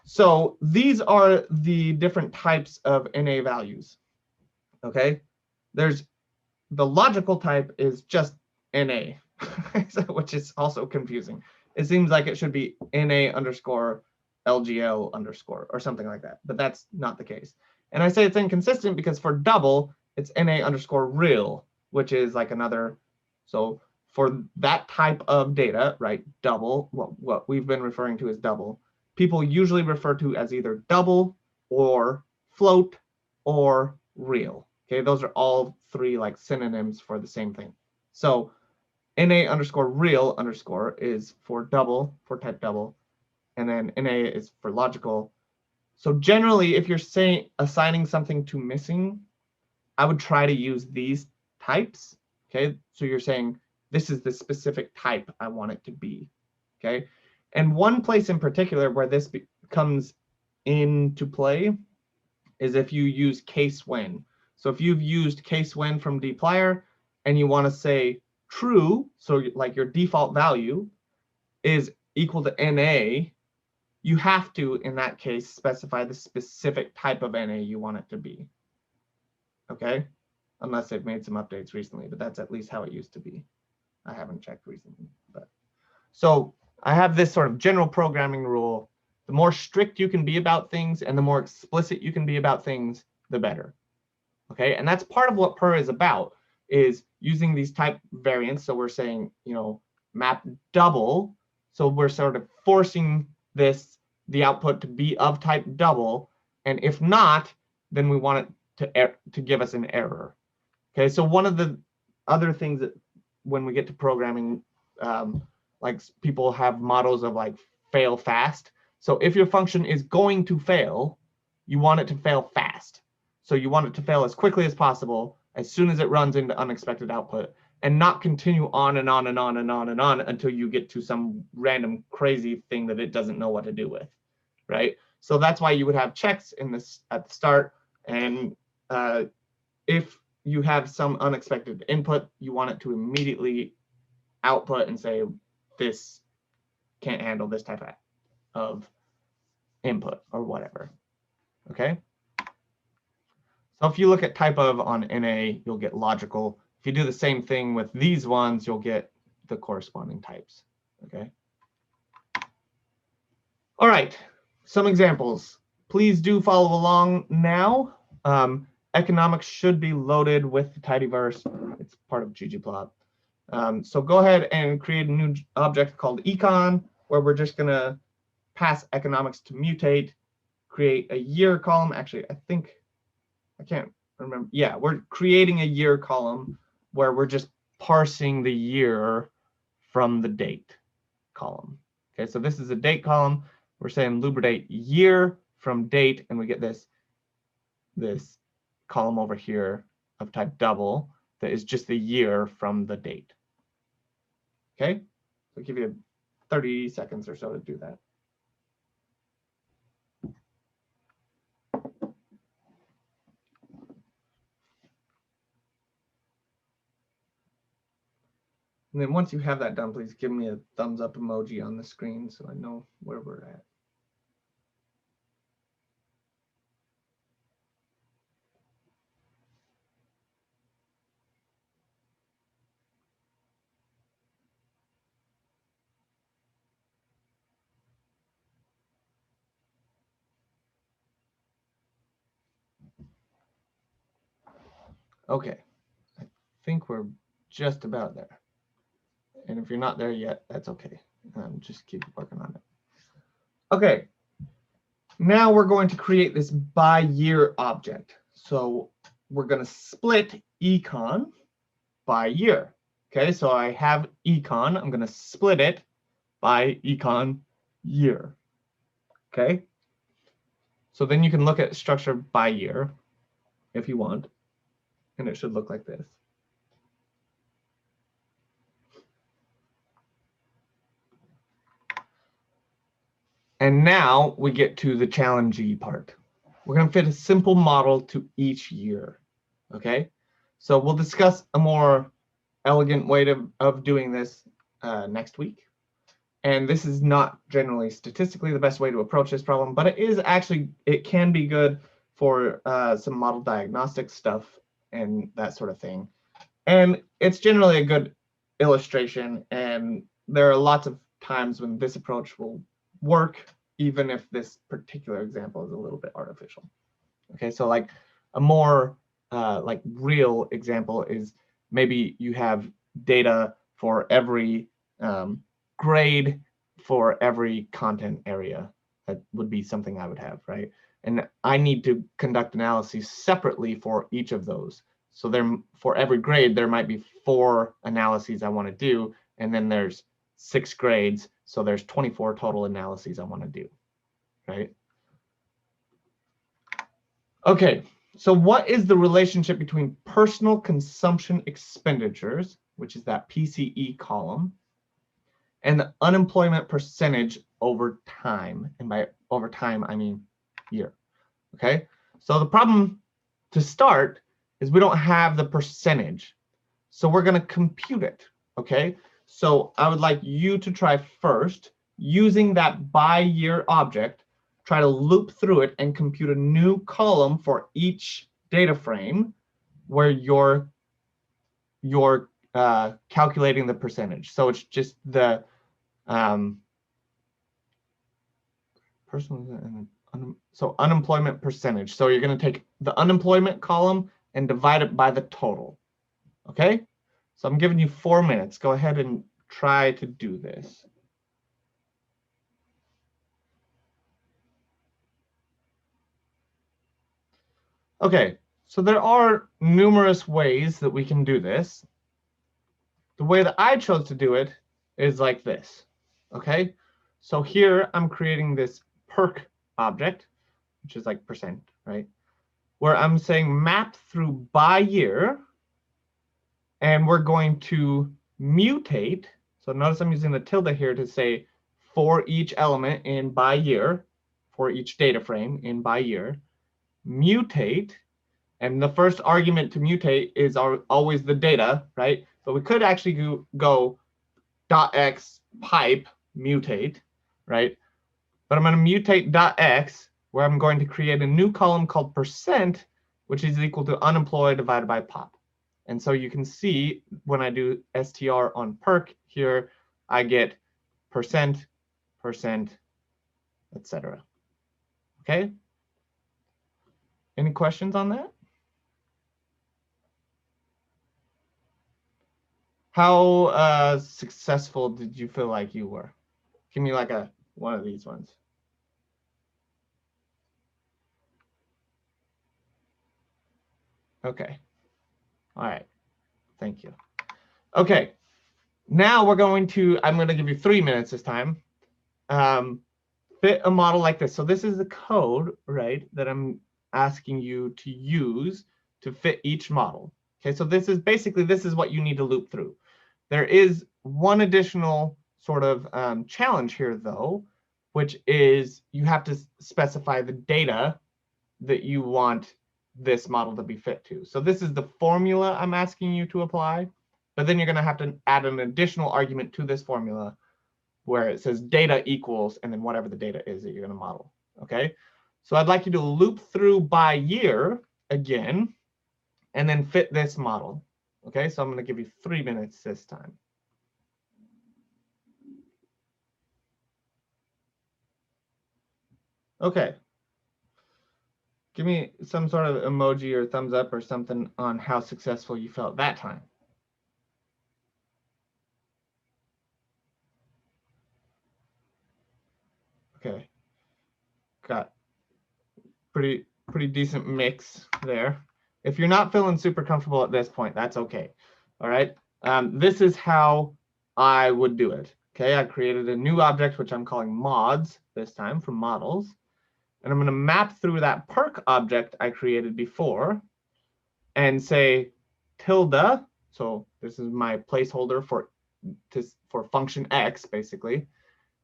So these are the different types of NA values. Okay, there's the logical type is just NA, which is also confusing. It seems like it should be NA underscore LGL underscore or something like that, but that's not the case. And I say it's inconsistent because for double, it's NA underscore real, which is like another. So for that type of data, right, double, what we've been referring to as double, people usually refer to as either double or float or real. Okay, those are all three like synonyms for the same thing. So NA underscore real underscore is for double, for type double, and then NA is for logical. So generally, if you're saying assigning something to missing, I would try to use these types. Okay, so you're saying this is the specific type I want it to be. Okay, and one place in particular where this comes into play is if you use case when. So if you've used case when from dplyr and you want to say true, so like your default value is equal to NA, you have to, in that case, specify the specific type of NA you want it to be. Okay? Unless they've made some updates recently, but that's at least how it used to be. I haven't checked recently. But so I have this sort of general programming rule. The more strict you can be about things and the more explicit you can be about things, the better. Okay, and that's part of what purrr is about, is using these type variants. So we're saying, you know, map double. So we're sort of forcing the output to be of type double. And if not, then we want it to give us an error. Okay, so one of the other things that when we get to programming, like people have models of like fail fast. So if your function is going to fail, you want it to fail fast. So you want it to fail as quickly as possible, as soon as it runs into unexpected output, and not continue on and on and on and on and on until you get to some random crazy thing that it doesn't know what to do with, right? So that's why you would have checks in this at the start. And if you have some unexpected input, you want it to immediately output and say, this can't handle this type of input or whatever. Okay. So if you look at type of on NA, you'll get logical. If you do the same thing with these ones, you'll get the corresponding types. Okay. All right. Some examples. Please do follow along now. Economics should be loaded with the tidyverse. It's part of ggplot. So go ahead and create a new object called econ, where we're just going to pass economics to mutate, create a year column. Actually, I can't remember. Yeah, we're creating a year column where we're just parsing the year from the date column. Okay, so this is a date column. We're saying lubridate year from date, and we get this column over here of type double that is just the year from the date. Okay, so I'll give you 30 seconds or so to do that. And then once you have that done, please give me a thumbs up emoji on the screen so I know where we're at. Okay, I think we're just about there. And if you're not there yet, that's okay. Just keep working on it. Okay, now we're going to create this by year object. So we're going to split econ by year. Okay, so I have econ. I'm going to split it by econ year. Okay, so then you can look at structure by year if you want, and it should look like this. And now we get to the challenging part. We're going to fit a simple model to each year. Okay, so we'll discuss a more elegant way of doing this next week. And this is not generally statistically the best way to approach this problem, but it is actually, it can be good for some model diagnostic stuff and that sort of thing. And it's generally a good illustration, and there are lots of times when this approach will work, even if this particular example is a little bit artificial. Okay, so like a more like real example is maybe you have data for every grade for every content area. That would be something I would have, right? And I need to conduct analyses separately for each of those. So there, for every grade, there might be 4 analyses I want to do, and then there's 6 grades, so there's 24 total analyses I want to do, right? Okay, so what is the relationship between personal consumption expenditures, which is that PCE column, and the unemployment percentage over time? And by over time, I mean year. Okay, so the problem to start is we don't have the percentage. So we're going to compute it. Okay, so I would like you to try first using that by year object, try to loop through it and compute a new column for each data frame where you're calculating the percentage. So it's just the so unemployment percentage. So you're going to take the unemployment column and divide it by the total. Okay, so I'm giving you 4 minutes. Go ahead and try to do this. Okay, so there are numerous ways that we can do this. The way that I chose to do it is like this. Okay, so here I'm creating this perk object, which is like percent, right? Where I'm saying map through by year, and we're going to mutate. So notice I'm using the tilde here to say for each element in by year, for each data frame in by year, mutate. And the first argument to mutate is always the data, right? But we could actually go .x pipe mutate, right? But I'm going to mutate .x, where I'm going to create a new column called percent, which is equal to unemployed divided by pop. And so you can see when I do str on perk here, I get percent, etc. Okay? Any questions on that? How successful did you feel like you were? Give me like one of these ones. Okay. All right. Thank you. Okay. Now I'm going to give you 3 minutes this time. Fit a model like this. So this is the code, right, that I'm asking you to use to fit each model. Okay, so this is what you need to loop through. There is one additional sort of challenge here, though, which is you have to specify the data that you want this model to be fit to. So this is the formula I'm asking you to apply, but then you're going to have to add an additional argument to this formula where it says data equals, and then whatever the data is that you're going to model. Okay, so I'd like you to loop through by year again, and then fit this model. Okay, so I'm going to give you 3 minutes this time. Okay. Give me some sort of emoji or thumbs up or something on how successful you felt that time. Okay. Got pretty decent mix there. If you're not feeling super comfortable at this point, that's okay. All right. This is how I would do it. Okay, I created a new object, which I'm calling mods this time from models. And I'm going to map through that perk object I created before and say tilde. So this is my placeholder for function x, basically.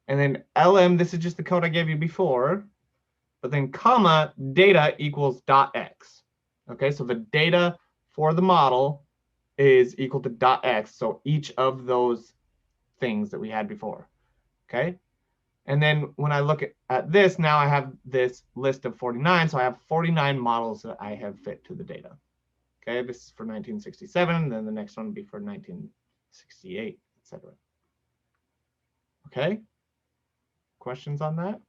And then lm, this is just the code I gave you before. But then comma, data equals dot x. Okay, so the data for the model is equal to dot x. So each of those things that we had before. Okay. And then when I look at this, now I have this list of 49. So I have 49 models that I have fit to the data. Okay, this is for 1967. Then the next one would be for 1968, etc. Okay, questions on that?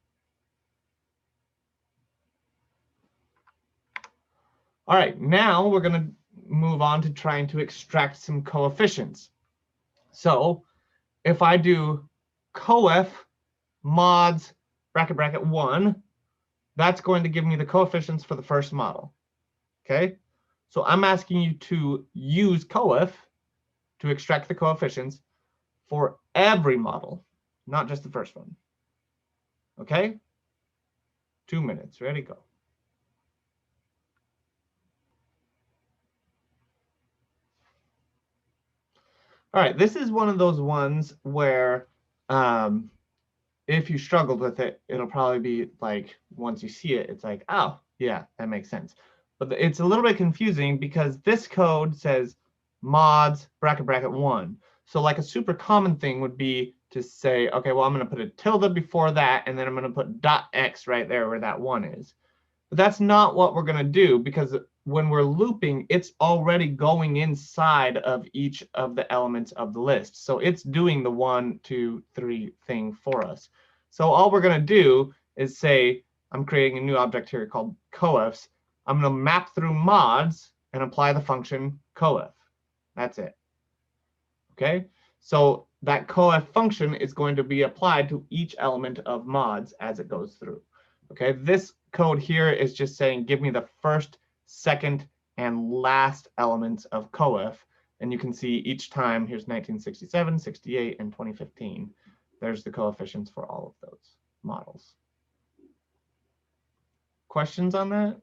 All right, now we're going to move on to trying to extract some coefficients. So if I do coef mods bracket bracket 1, that's going to give me the coefficients for the first model. Okay, so I'm asking you to use coef to extract the coefficients for every model, not just the first one. Okay, 2 minutes, ready, go. All right, this is one of those ones where if you struggled with it, it'll probably be like, once you see it, it's like, oh, yeah, that makes sense. But it's a little bit confusing because this code says mods bracket bracket 1. So like a super common thing would be to say, okay, well, I'm going to put a tilde before that, and then I'm going to put dot x right there where that 1 is. But that's not what we're going to do, because when we're looping, it's already going inside of each of the elements of the list. So it's doing the 1, 2, 3 thing for us. So all we're going to do is say, I'm creating a new object here called coefs. I'm going to map through mods and apply the function coef. That's it. Okay, so that coef function is going to be applied to each element of mods as it goes through. Okay, this code here is just saying, give me the first, second, and last elements of coef. And you can see each time, here's 1967, 68, and 2015. There's the coefficients for all of those models. Questions on that?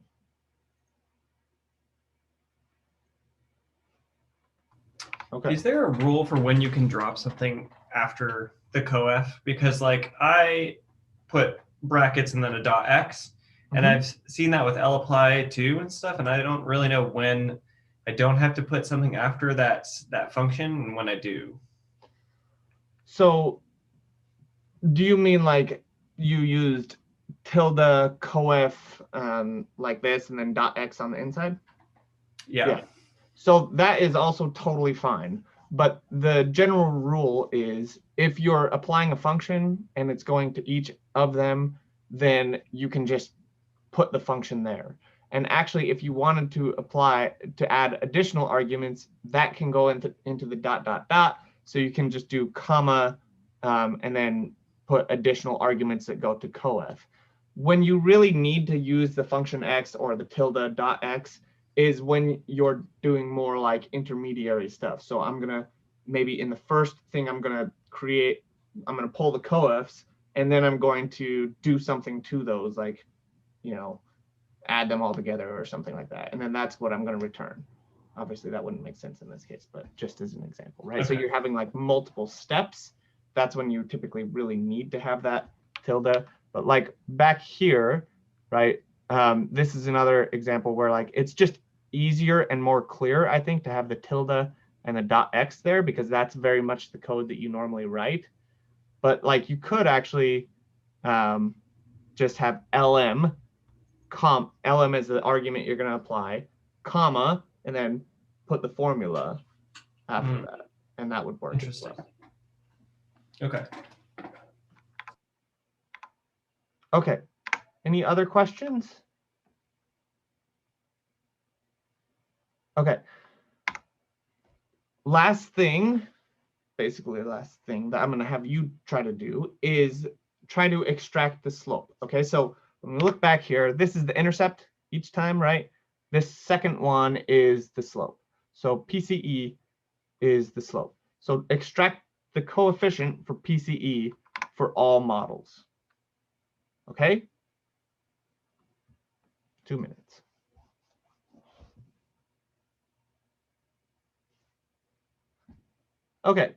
Okay. Is there a rule for when you can drop something after the coef? Because like I put brackets and then a dot x, and I've seen that with lapply too and stuff, and I don't really know when I don't have to put something after that function and when I do. So do you mean like you used tilde coef like this and then dot x on the inside? Yeah. So that is also totally fine. But the general rule is if you're applying a function and it's going to each of them, then you can just put the function there. And actually, if you wanted to add additional arguments, that can go into the dot, dot, dot. So you can just do comma and then put additional arguments that go to coef. When you really need to use the function x or the tilde dot x is when you're doing more like intermediary stuff. So I'm going to, maybe in the first thing I'm going to create, I'm going to pull the coefs, and then I'm going to do something to those, like, you know, add them all together or something like that. And then that's what I'm going to return. Obviously, that wouldn't make sense in this case, but just as an example, right? Okay. So you're having like multiple steps. That's when you typically really need to have that tilde. But like back here, right, this is another example where like it's just easier and more clear, I think, to have the tilde and the .x there because that's very much the code that you normally write. But like you could actually just have lm, lm is the argument you're going to apply, comma, and then put the formula after that, and that would work. Interesting. As well. Okay. Okay. Any other questions? Okay. Last thing, basically the last thing that I'm going to have you try to do is try to extract the slope. Okay, so when we look back here, this is the intercept each time, right? This second one is the slope. So PCE is the slope. So extract the coefficient for PCE for all models. Okay? 2 minutes. Okay,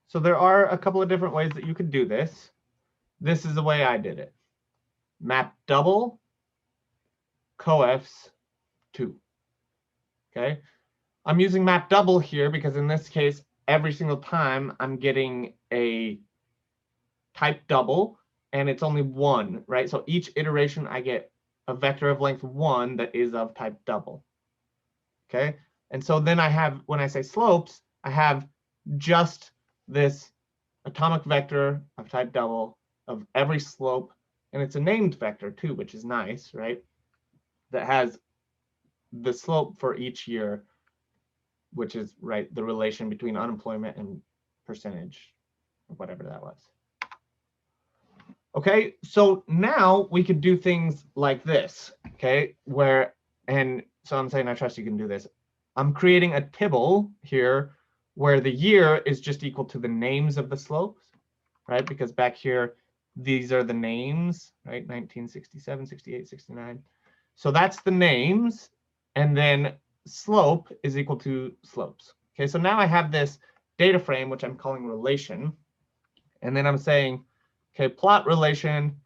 so there are a couple of different ways that you could do this. This is the way I did it. Map double, coefs 2. Okay, I'm using map double here because in this case, every single time I'm getting a type double and it's only 1, right? So each iteration I get a vector of length 1 that is of type double. Okay, and so then I have, when I say slopes, I have just this atomic vector of type double of every slope, and it's a named vector too, which is nice, right? That has the slope for each year, which is right the relation between unemployment and percentage, or whatever that was. Okay, so now we could do things like this, okay, where, and so I'm saying I trust you can do this. I'm creating a tibble here where the year is just equal to the names of the slopes, right? Because back here, these are the names, right? 1967, 68, 69. So that's the names, and then slope is equal to slopes. Okay, so now I have this data frame, which I'm calling relation, and then I'm saying, okay, plot relation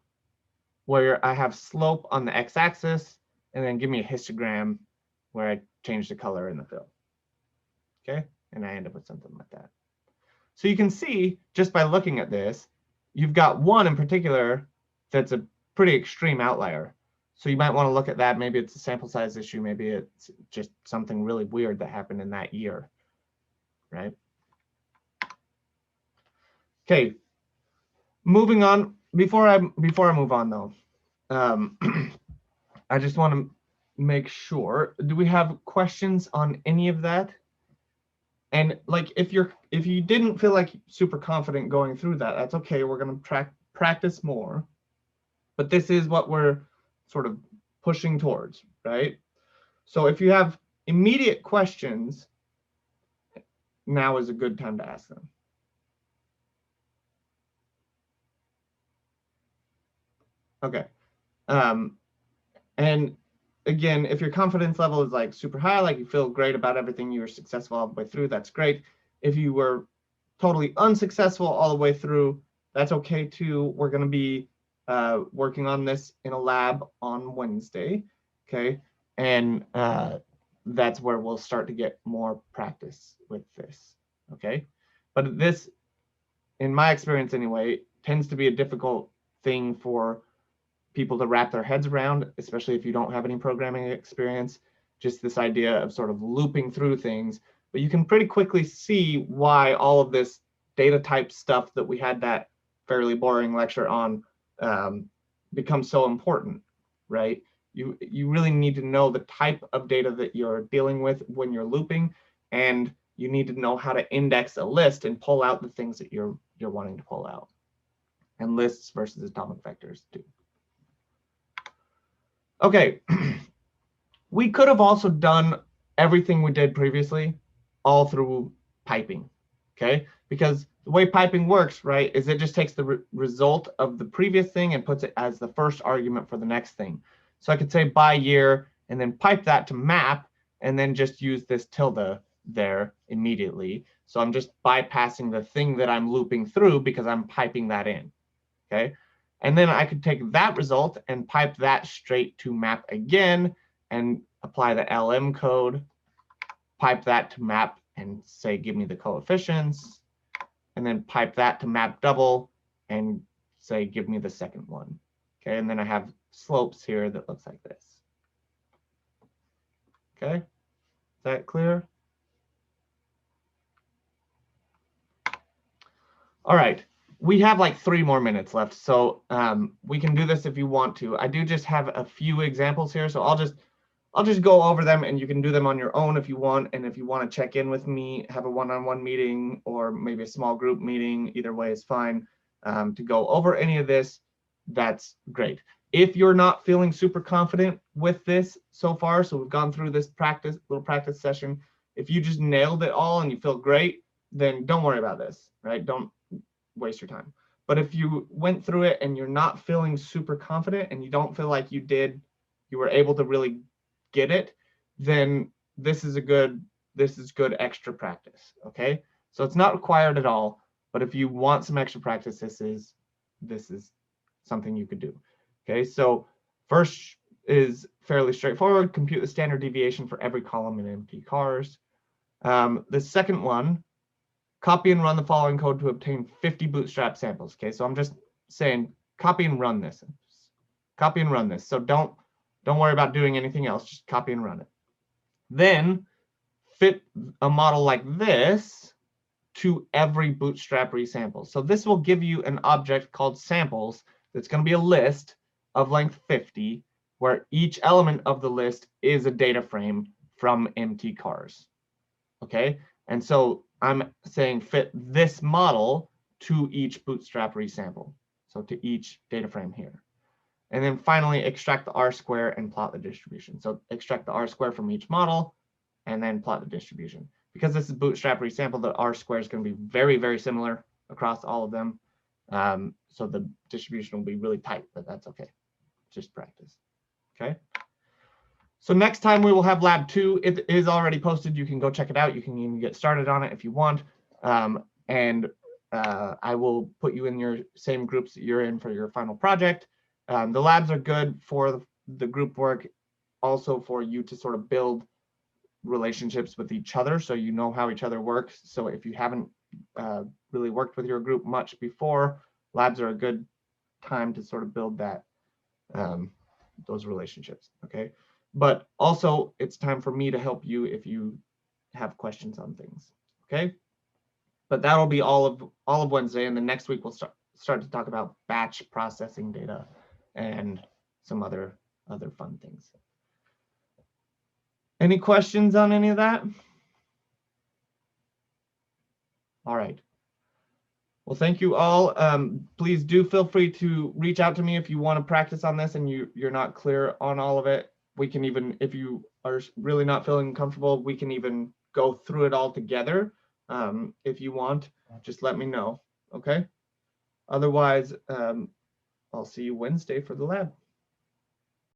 where I have slope on the x-axis, and then give me a histogram where I change the color in the fill. Okay, and I end up with something like that. So you can see just by looking at this, you've got one in particular that's a pretty extreme outlier. So you might want to look at that. Maybe it's a sample size issue. Maybe it's just something really weird that happened in that year, right? Okay, moving on. Before I move on though, I just want to make sure. Do we have questions on any of that? And like, if you didn't feel like super confident going through that, that's okay. We're going to practice more, but this is what we're sort of pushing towards, right? So if you have immediate questions, now is a good time to ask them. Okay. And again, if your confidence level is like super high, like you feel great about everything, you were successful all the way through, that's great. If you were totally unsuccessful all the way through, that's okay too. We're going to be working on this in a lab on Wednesday, okay? And that's where we'll start to get more practice with this, okay? But this, in my experience anyway, tends to be a difficult thing for people to wrap their heads around, especially if you don't have any programming experience, just this idea of sort of looping through things. But you can pretty quickly see why all of this data type stuff that we had that fairly boring lecture on becomes so important, right? You really need to know the type of data that you're dealing with when you're looping, and you need to know how to index a list and pull out the things that you're wanting to pull out. And lists versus atomic vectors too. Okay, we could have also done everything we did previously all through piping, okay? Because the way piping works, right, is it just takes the result of the previous thing and puts it as the first argument for the next thing. So I could say by year and then pipe that to map and then just use this tilde there immediately. So I'm just bypassing the thing that I'm looping through because I'm piping that in, okay? And then I could take that result and pipe that straight to map again and apply the LM code, pipe that to map and say, give me the coefficients, and then pipe that to map double and say, give me the second one. Okay, and then I have slopes here that looks like this. Okay, is that clear? All right, we have like 3 more minutes left, so we can do this if you want to. I do just have a few examples here, so I'll just go over them, and you can do them on your own if you want. And if you want to check in with me, have a one-on-one meeting or maybe a small group meeting, either way is fine, to go over any of this, that's great. If you're not feeling super confident with this so far, so we've gone through this little practice session, if you just nailed it all and you feel great, then don't worry about this, right? Don't waste your time. But if you went through it and you're not feeling super confident and you don't feel like you were able to really get it, then this is good extra practice. Okay, so it's not required at all, but if you want some extra practice, this is something you could do. Okay, so first is fairly straightforward. Compute the standard deviation for every column in MT-cars. The second one, copy and run the following code to obtain 50 bootstrap samples. Okay, so I'm just saying copy and run this. Copy and run this. So don't worry about doing anything else. Just copy and run it. Then fit a model like this to every bootstrap resample. So this will give you an object called samples that's going to be a list of length 50, where each element of the list is a data frame from MT-cars. Okay, and so I'm saying fit this model to each bootstrap resample. So to each data frame here. And then finally, extract the R-square and plot the distribution. So extract the R-square from each model and then plot the distribution. Because this is bootstrap resample, the R-square is going to be very, very similar across all of them. So the distribution will be really tight, but that's okay. Just practice. Okay. So next time we will have lab 2. It is already posted. You can go check it out. You can even get started on it if you want. I will put you in your same groups that you're in for your final project. The labs are good for the group work, also for you to sort of build relationships with each other so you know how each other works. So if you haven't really worked with your group much before, labs are a good time to sort of build that those relationships. Okay, but also it's time for me to help you if you have questions on things. Okay, but that'll be all of Wednesday, and then next week we'll start to talk about batch processing data and some other fun things. Any questions on any of that? All right. Well, thank you all. Please do feel free to reach out to me if you want to practice on this and you're not clear on all of it. We can even, if you are really not feeling comfortable, we can even go through it all together. If you want, just let me know. Okay. Otherwise, I'll see you Wednesday for the lab.